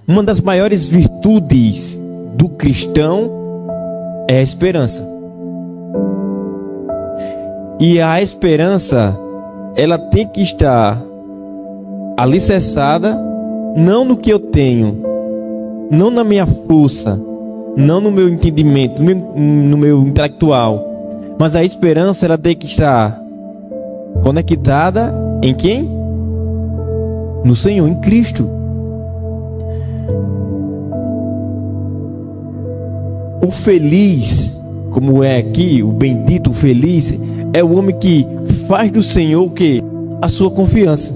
Uma das maiores virtudes do cristão é a esperança. E a esperança, ela tem que estar alicerçada não no que eu tenho, não na minha força, não no meu entendimento, no meu intelectual, mas a esperança, ela tem que estar conectada em quem? No Senhor, em Cristo. O feliz, como é aqui, o bendito, o feliz, é o homem que faz do Senhor o quê? A sua confiança.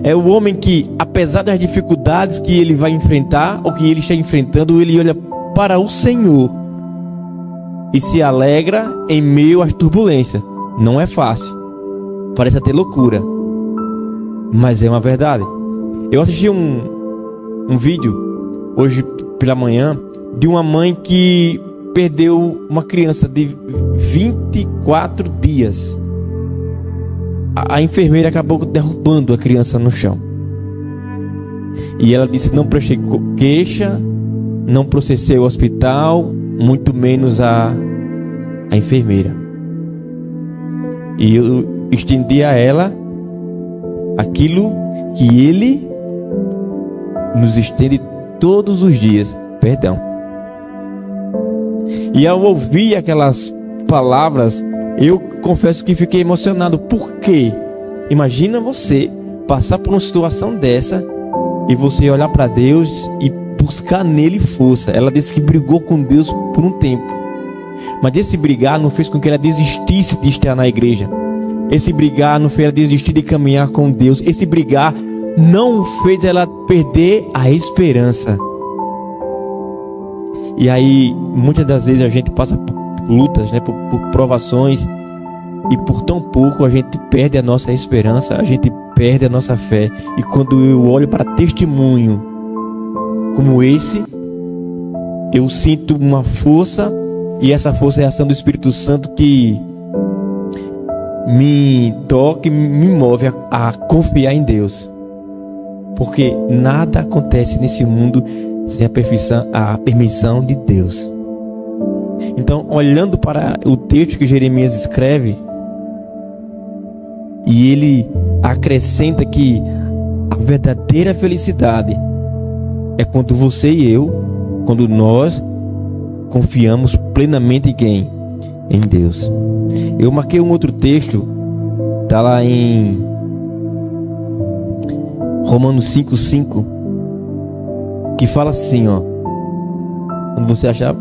É o homem que, apesar das dificuldades que ele vai enfrentar, ou que ele está enfrentando, ele olha para o Senhor e se alegra em meio às turbulências. Não é fácil, parece até loucura, mas é uma verdade. Eu assisti um vídeo hoje pela manhã de uma mãe que perdeu uma criança de 24 dias. A enfermeira acabou derrubando a criança no chão. E ela disse: não prestei queixa, não processei o hospital, muito menos a enfermeira. E eu estendi a ela aquilo que Ele nos estende todos os dias: perdão. E ao ouvir aquelas palavras, eu confesso que fiquei emocionado. Por quê? Imagina você passar por uma situação dessa e você olhar para Deus e buscar nele força. Ela disse que brigou com Deus por um tempo, mas esse brigar não fez com que ela desistisse de estar na igreja. Esse brigar não fez ela desistir de caminhar com Deus. Esse brigar não fez ela perder a esperança. E aí, muitas das vezes a gente passa por lutas, né, por provações, e por tão pouco a gente perde a nossa esperança, a gente perde a nossa fé. E quando eu olho para testemunho como esse, eu sinto uma força, e essa força é a ação do Espírito Santo que me toca e me move a confiar em Deus, porque nada acontece nesse mundo sem a permissão de Deus. Então, olhando para o texto que Jeremias escreve, e ele acrescenta que a verdadeira felicidade é quando você e eu, quando nós confiamos plenamente em quem? Em Deus. Eu marquei um outro texto, está lá em Romanos 5:5, que fala assim, ó. Quando você achar,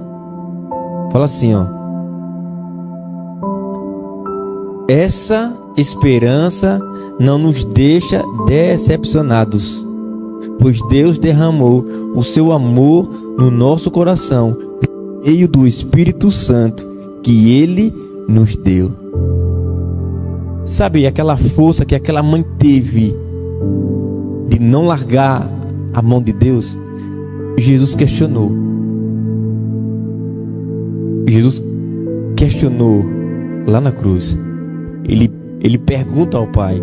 fala assim, ó: essa esperança não nos deixa decepcionados, pois Deus derramou o seu amor no nosso coração por meio do Espírito Santo que Ele nos deu. Sabe aquela força que aquela mãe teve de não largar a mão de Deus? Jesus questionou. Jesus questionou lá na cruz. Ele pergunta ao Pai: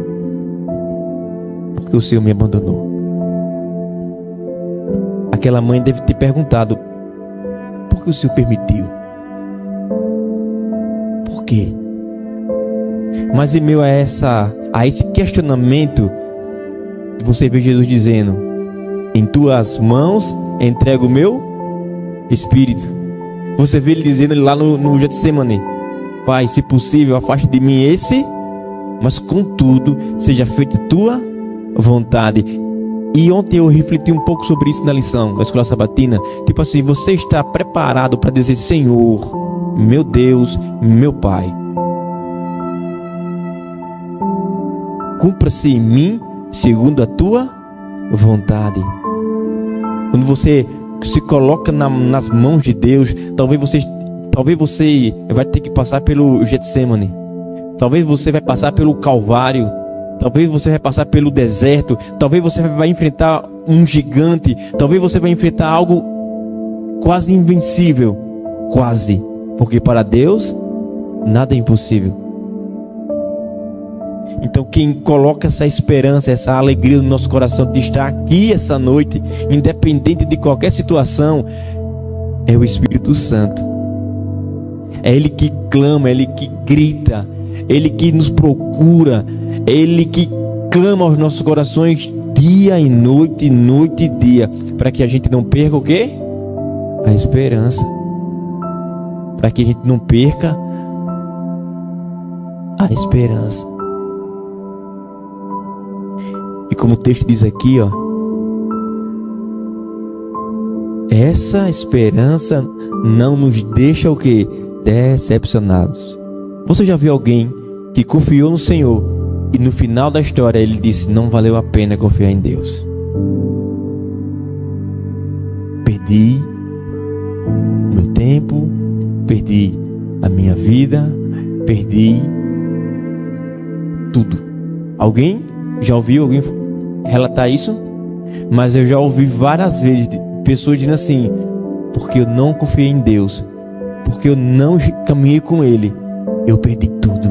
por que o Senhor me abandonou? Aquela mãe deve ter perguntado: por que o Senhor permitiu? Por quê? Mas em meio a esse questionamento, você vê Jesus dizendo: em tuas mãos entrego o meu espírito. Você vê ele dizendo lá no Getsemane: Pai, se possível, afaste de mim esse, mas contudo seja feita a tua vontade. E ontem eu refleti um pouco sobre isso na lição da escola sabatina. Tipo assim, você está preparado para dizer: Senhor, meu Deus, meu Pai, cumpra-se em mim segundo a tua vontade. Quando você se coloca nas mãos de Deus, talvez você vai ter que passar pelo Getsemane, talvez você vai passar pelo Calvário, talvez você vai passar pelo deserto, talvez você vai enfrentar um gigante, talvez você vai enfrentar algo quase invencível, quase, porque para Deus nada é impossível. Então quem coloca essa esperança, essa alegria no nosso coração de estar aqui essa noite, independente de qualquer situação, é o Espírito Santo. É Ele que clama, é Ele que grita, é Ele que nos procura, é Ele que clama aos nossos corações dia e noite e dia, para que a gente não perca o quê? A esperança. Para que a gente não perca a esperança. E como o texto diz aqui, ó, essa esperança não nos deixa o quê? Decepcionados. Você já viu alguém que confiou no Senhor e no final da história ele disse: não valeu a pena confiar em Deus? Perdi meu tempo, perdi a minha vida, perdi tudo. Alguém já ouviu alguém relatar isso? Mas eu já ouvi várias vezes pessoas dizendo assim: porque eu não confiei em Deus, porque eu não caminhei com Ele, eu perdi tudo.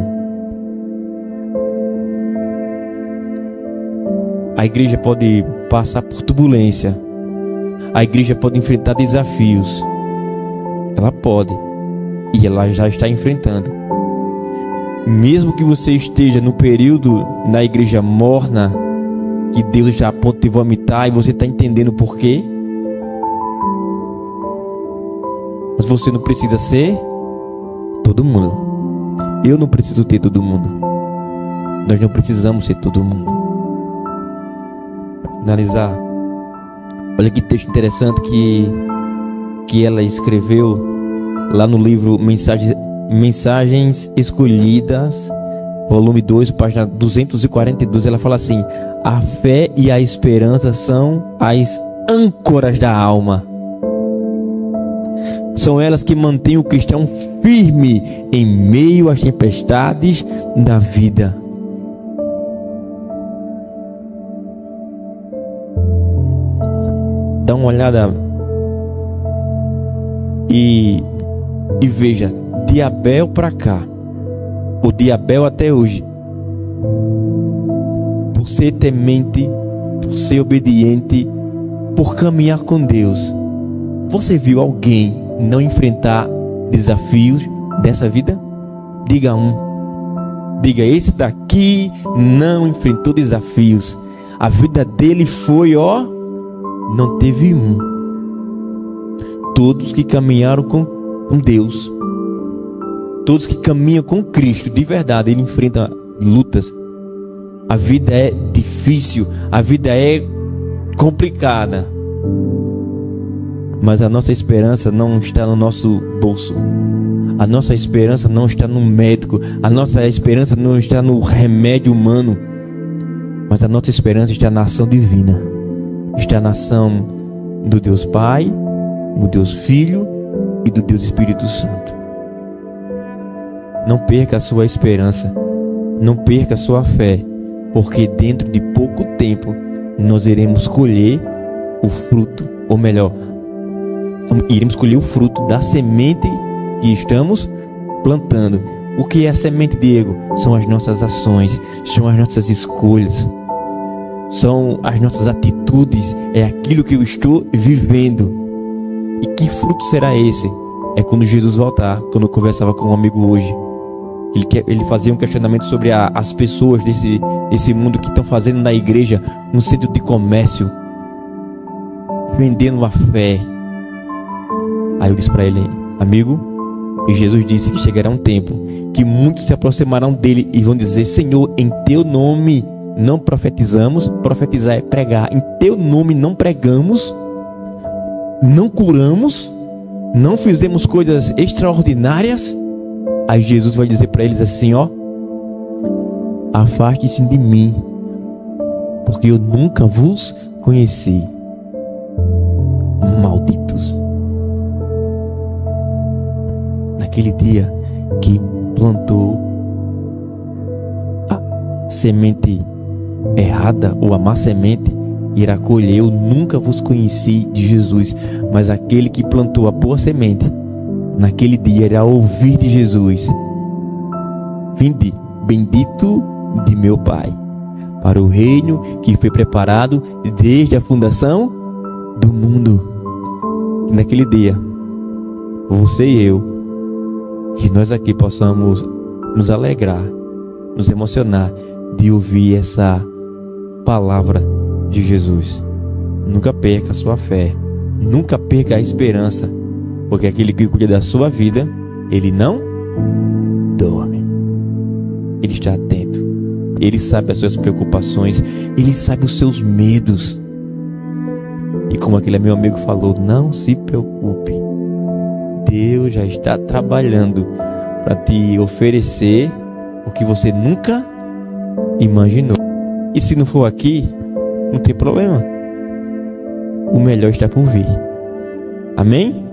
A igreja pode passar por turbulência, a igreja pode enfrentar desafios, ela pode, e ela já está enfrentando. Mesmo que você esteja no período na igreja morna, que Deus já aponta de vomitar, e você está entendendo por quê, mas você não precisa ser todo mundo. Eu não preciso ter todo mundo. Nós não precisamos ser todo mundo. Para finalizar, olha que texto interessante que ela escreveu lá no livro Mensagens Escolhidas, volume 2, página 242. Ela fala assim: a fé e a esperança são as âncoras da alma. São elas que mantêm o cristão firme em meio às tempestades da vida. Dá uma olhada e veja, de Abel para cá, ou de Abel até hoje, por ser temente, por ser obediente, por caminhar com Deus, você viu alguém não enfrentar desafios dessa vida? Diga um. Diga: esse daqui não enfrentou desafios. A vida dele foi, ó, não teve um. Todos que caminharam com Deus, todos que caminham com Cristo de verdade, ele enfrenta lutas. A vida é difícil, a vida é complicada, mas a nossa esperança não está no nosso bolso. A nossa esperança não está no médico. A nossa esperança não está no remédio humano. Mas a nossa esperança está na ação divina. Está na ação do Deus Pai, do Deus Filho e do Deus Espírito Santo. Não perca a sua esperança. Não perca a sua fé. Porque dentro de pouco tempo nós iremos colher o fruto, ou melhor, iremos colher o fruto da semente que estamos plantando. O que é a semente, Diego? São as nossas ações, são as nossas escolhas, são as nossas atitudes, é aquilo que eu estou vivendo. E que fruto será esse? É quando Jesus voltar. Quando eu conversava com um amigo hoje, ele fazia um questionamento sobre as pessoas desse mundo que estão fazendo na igreja um centro de comércio, vendendo a fé. Aí eu disse para ele: amigo, e Jesus disse que chegará um tempo que muitos se aproximarão dele e vão dizer: Senhor, em teu nome não profetizamos. Profetizar é pregar. Em teu nome não pregamos, não curamos, não fizemos coisas extraordinárias. Aí Jesus vai dizer para eles assim: ó, afaste-se de mim, porque eu nunca vos conheci, malditos. Naquele dia que plantou a semente errada, ou a má semente, irá colher. Eu nunca vos conheci de Jesus. Mas aquele que plantou a boa semente, naquele dia irá ouvir de Jesus: vinde, bendito de meu Pai, para o reino que foi preparado desde a fundação do mundo. E naquele dia, você e eu, que nós aqui possamos nos alegrar, nos emocionar de ouvir essa palavra de Jesus. Nunca perca a sua fé, nunca perca a esperança, porque aquele que cuida da sua vida, ele não dorme. Ele está atento, ele sabe as suas preocupações, ele sabe os seus medos. E como aquele meu amigo falou, não se preocupe, Deus já está trabalhando para te oferecer o que você nunca imaginou. E se não for aqui, não tem problema, o melhor está por vir. Amém?